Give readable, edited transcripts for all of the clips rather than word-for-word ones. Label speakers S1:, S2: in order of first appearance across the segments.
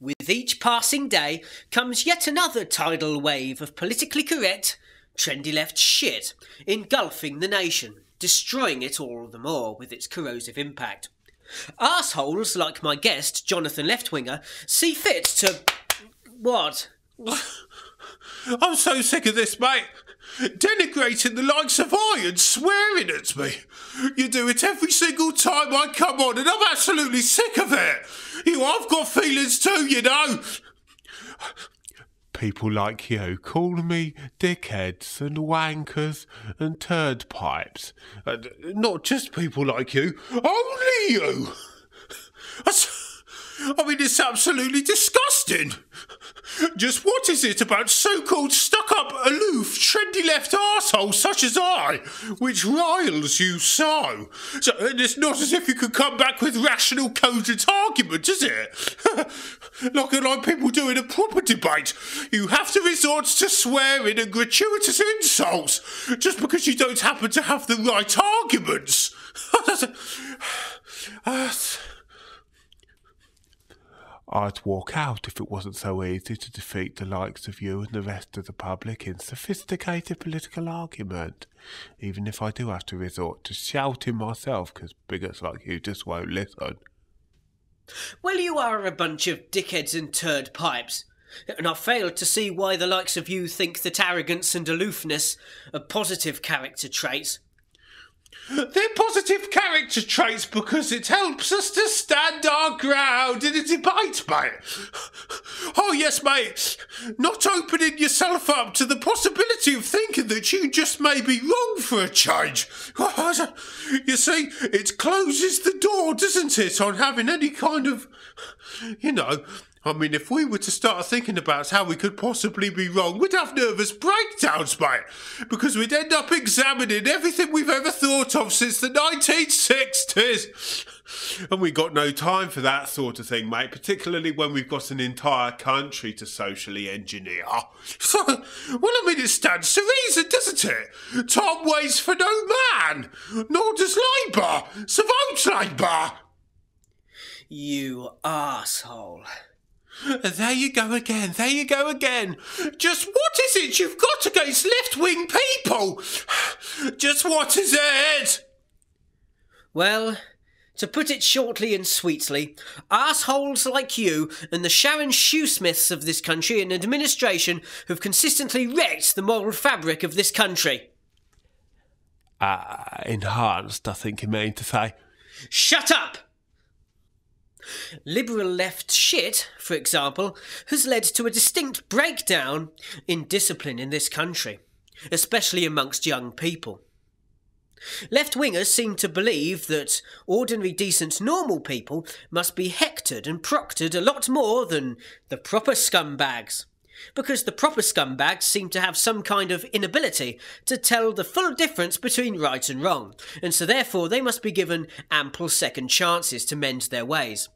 S1: With each passing day comes yet another tidal wave of politically correct, trendy left shit, engulfing the nation, destroying it all the more with its corrosive impact. Arseholes like my guest, Jonathan Leftwinger, see fit to... What?
S2: I'm so sick of this, mate. Denigrating the likes of I and swearing at me. You do it every single time I come on and I'm absolutely sick of it. I've got feelings too, you know. People like you call me dickheads and wankers and turd pipes. Not just people like you, only you. I mean, it's absolutely disgusting. Just what is it about so-called stuck-up, aloof, trendy left arseholes such as I, which riles you so? And it's not as if you could come back with rational, cogent argument, is it? like people do in a proper debate. You have to resort to swearing and gratuitous insults just because you don't happen to have the right arguments. I'd walk out if it wasn't so easy to defeat the likes of you and the rest of the public in sophisticated political argument, even if I do have to resort to shouting myself because bigots like you just won't listen.
S1: Well, you are a bunch of dickheads and turd pipes, and I fail to see why the likes of you think that arrogance and aloofness are positive character traits.
S2: They're positive character traits because it helps us to stand our ground in a debate, mate. Oh, yes, mate. Not opening yourself up to the possibility of thinking that you just may be wrong for a change. You see, it closes the door, doesn't it, on having any kind of, I mean, if we were to start thinking about how we could possibly be wrong, we'd have nervous breakdowns, mate, because we'd end up examining everything we've ever thought of since the 1960s. And we got no time for that sort of thing, mate, particularly when we've got an entire country to socially engineer. So, well, I mean, it stands to reason, doesn't it? Time waits for no man, nor does Labour. So vote Labour.
S1: You arsehole.
S2: There you go again. Just what is it you've got against left-wing people? Just what is it?
S1: Well, to put it shortly and sweetly, arseholes like you and the Sharon Shoesmiths of this country and administration have consistently wrecked the moral fabric of this country.
S2: Enhanced, I think you mean to say.
S1: Shut up! Liberal left shit, for example, has led to a distinct breakdown in discipline in this country, especially amongst young people. Left-wingers seem to believe that ordinary, decent, normal people must be hectored and proctored a lot more than the proper scumbags, because the proper scumbags seem to have some kind of inability to tell the full difference between right and wrong, and so therefore they must be given ample second chances to mend their ways.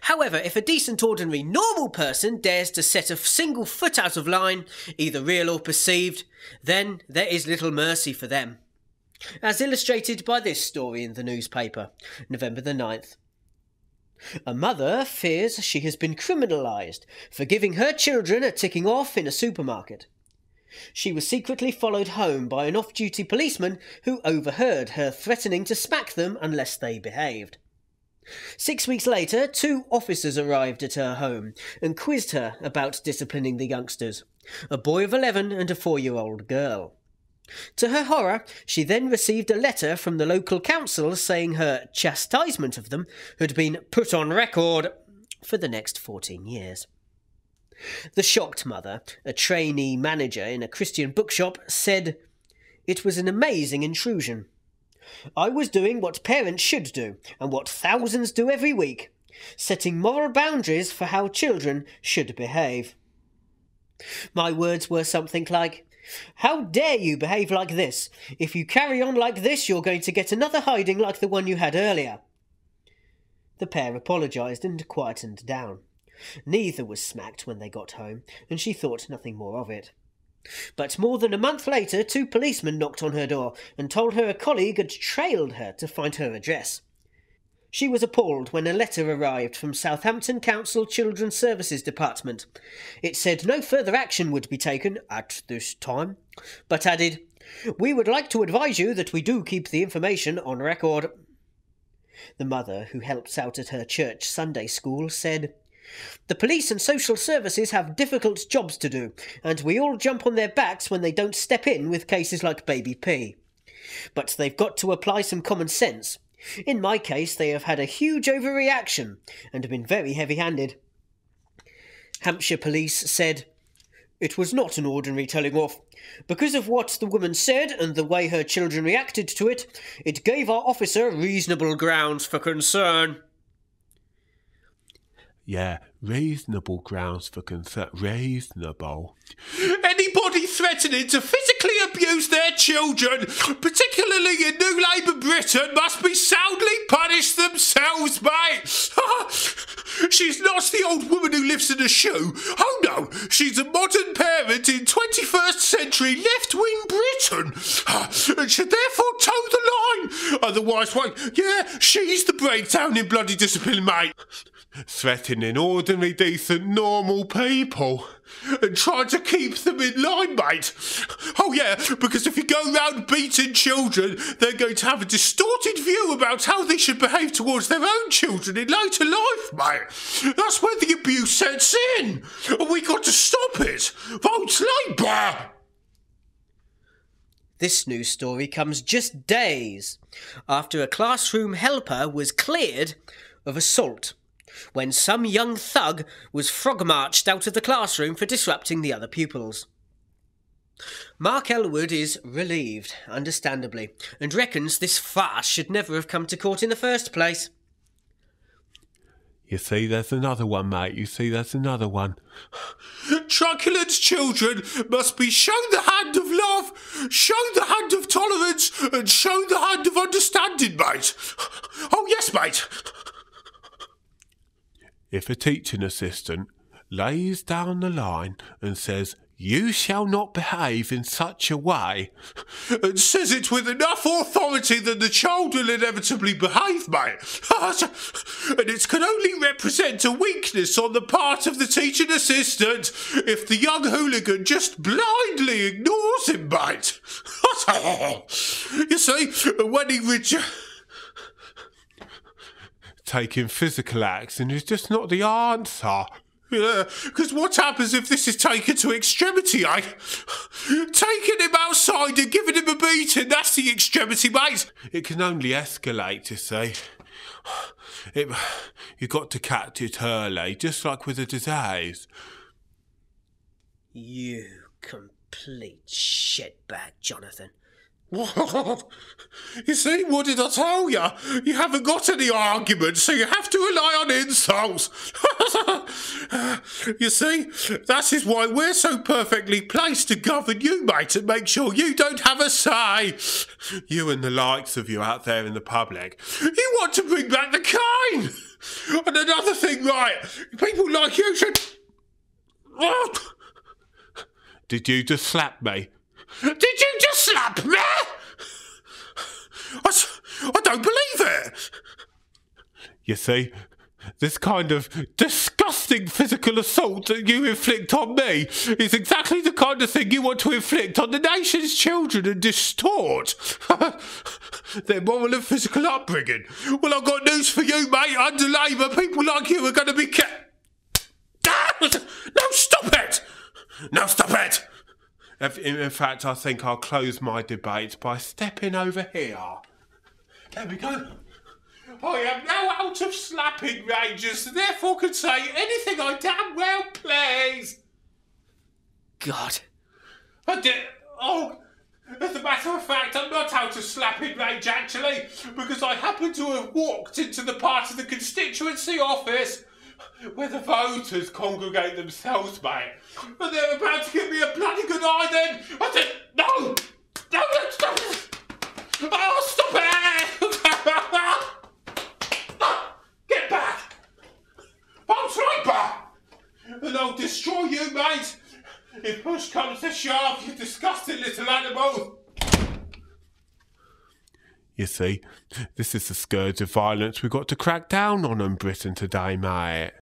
S1: However, if a decent, ordinary, normal person dares to set a single foot out of line, either real or perceived, then there is little mercy for them. As illustrated by this story in the newspaper, November the 9th. A mother fears she has been criminalised for giving her children a ticking off in a supermarket. She was secretly followed home by an off-duty policeman who overheard her threatening to smack them unless they behaved. 6 weeks later, 2 officers arrived at her home and quizzed her about disciplining the youngsters, a boy of 11 and a 4-year-old girl. To her horror, she then received a letter from the local council saying her chastisement of them had been put on record for the next 14 years. The shocked mother, a trainee manager in a Christian bookshop, said, "It was an amazing intrusion. I was doing what parents should do, and what thousands do every week, setting moral boundaries for how children should behave." My words were something like, "How dare you behave like this? If you carry on like this, you're going to get another hiding like the one you had earlier." The pair apologised and quietened down. Neither was smacked when they got home, and she thought nothing more of it. But more than a month later, 2 policemen knocked on her door and told her a colleague had trailed her to find her address. She was appalled when a letter arrived from Southampton Council Children's Services Department. It said no further action would be taken at this time, but added, "We would like to advise you that we do keep the information on record." The mother, who helps out at her church Sunday school, said, "The police and social services have difficult jobs to do, and we all jump on their backs when they don't step in with cases like Baby P. But they've got to apply some common sense. In my case, they have had a huge overreaction and been very heavy-handed." Hampshire Police said, "It was not an ordinary telling off. Because of what the woman said and the way her children reacted to it, it gave our officer reasonable grounds for concern."
S2: Yeah, reasonable grounds for concern. Reasonable. Anybody threatening to physically abuse their children, particularly in New Labour Britain, must be soundly punished themselves, mate. She's not the old woman who lives in a shoe. Oh no, she's a modern parent in 21st century left-wing Britain, and should therefore toe the line. Otherwise, well, yeah, she's the breakdown in bloody discipline, mate. Threatening ordinary, decent, normal people and trying to keep them in line, mate. Oh yeah, because if you go round beating children, they're going to have a distorted view about how they should behave towards their own children in later life, mate. That's where the abuse sets in, and we got to stop it. Vote Labour!
S1: This news story comes just days after a classroom helper was cleared of assault when some young thug was frog-marched out of the classroom for disrupting the other pupils. Mark Elwood is relieved, understandably, and reckons this farce should never have come to court in the first place.
S2: You see, there's another one, mate. You see, there's another one. Truculent children must be shown the hand of love, shown the hand of tolerance, and shown the hand of understanding, mate. Oh, yes, mate. If a teaching assistant lays down the line and says, "You shall not behave in such a way," and says it with enough authority that the child will inevitably behave, mate, and it can only represent a weakness on the part of the teaching assistant if the young hooligan just blindly ignores him, mate. You see, when he taking physical action is just not the answer. Yeah, because what happens if this is taken to extremity, eh? Taking him outside and giving him a beating, that's the extremity, mate. It can only escalate, you see. You've got to catch it early, just like with a disease.
S1: You complete shitbag, Jonathan.
S2: What? You see, what did I tell you? You haven't got any arguments, so you have to rely on insults. You see, that is why we're so perfectly placed to govern you, mate, and make sure you don't have a say. You and the likes of you out there in the public. You want to bring back the cane. And another thing, right, people like you should... Did you just slap me? Did you just slap me? I don't believe it. You see, this kind of disgusting physical assault that you inflict on me is exactly the kind of thing you want to inflict on the nation's children and distort their moral and physical upbringing. Well, I've got news for you, mate. Under Labour, people like you are going to be No, stop it! No, stop it! In fact, I think I'll close my debate by stepping over here. There we go. I am now out of slapping ranges, therefore can say anything I damn well please.
S1: God.
S2: As a matter of fact, I'm not out of slapping range, actually, because I happen to have walked into the part of the constituency office where the voters congregate themselves, mate. And they're about to give me a bloody good eye then. I said, no! No, stop it! Oh, stop it! Get back! Vote Labour! And I'll destroy you, mate! If push comes to shove, you disgusting little animal! You see, this is the scourge of violence we've got to crack down on in Britain today, mate.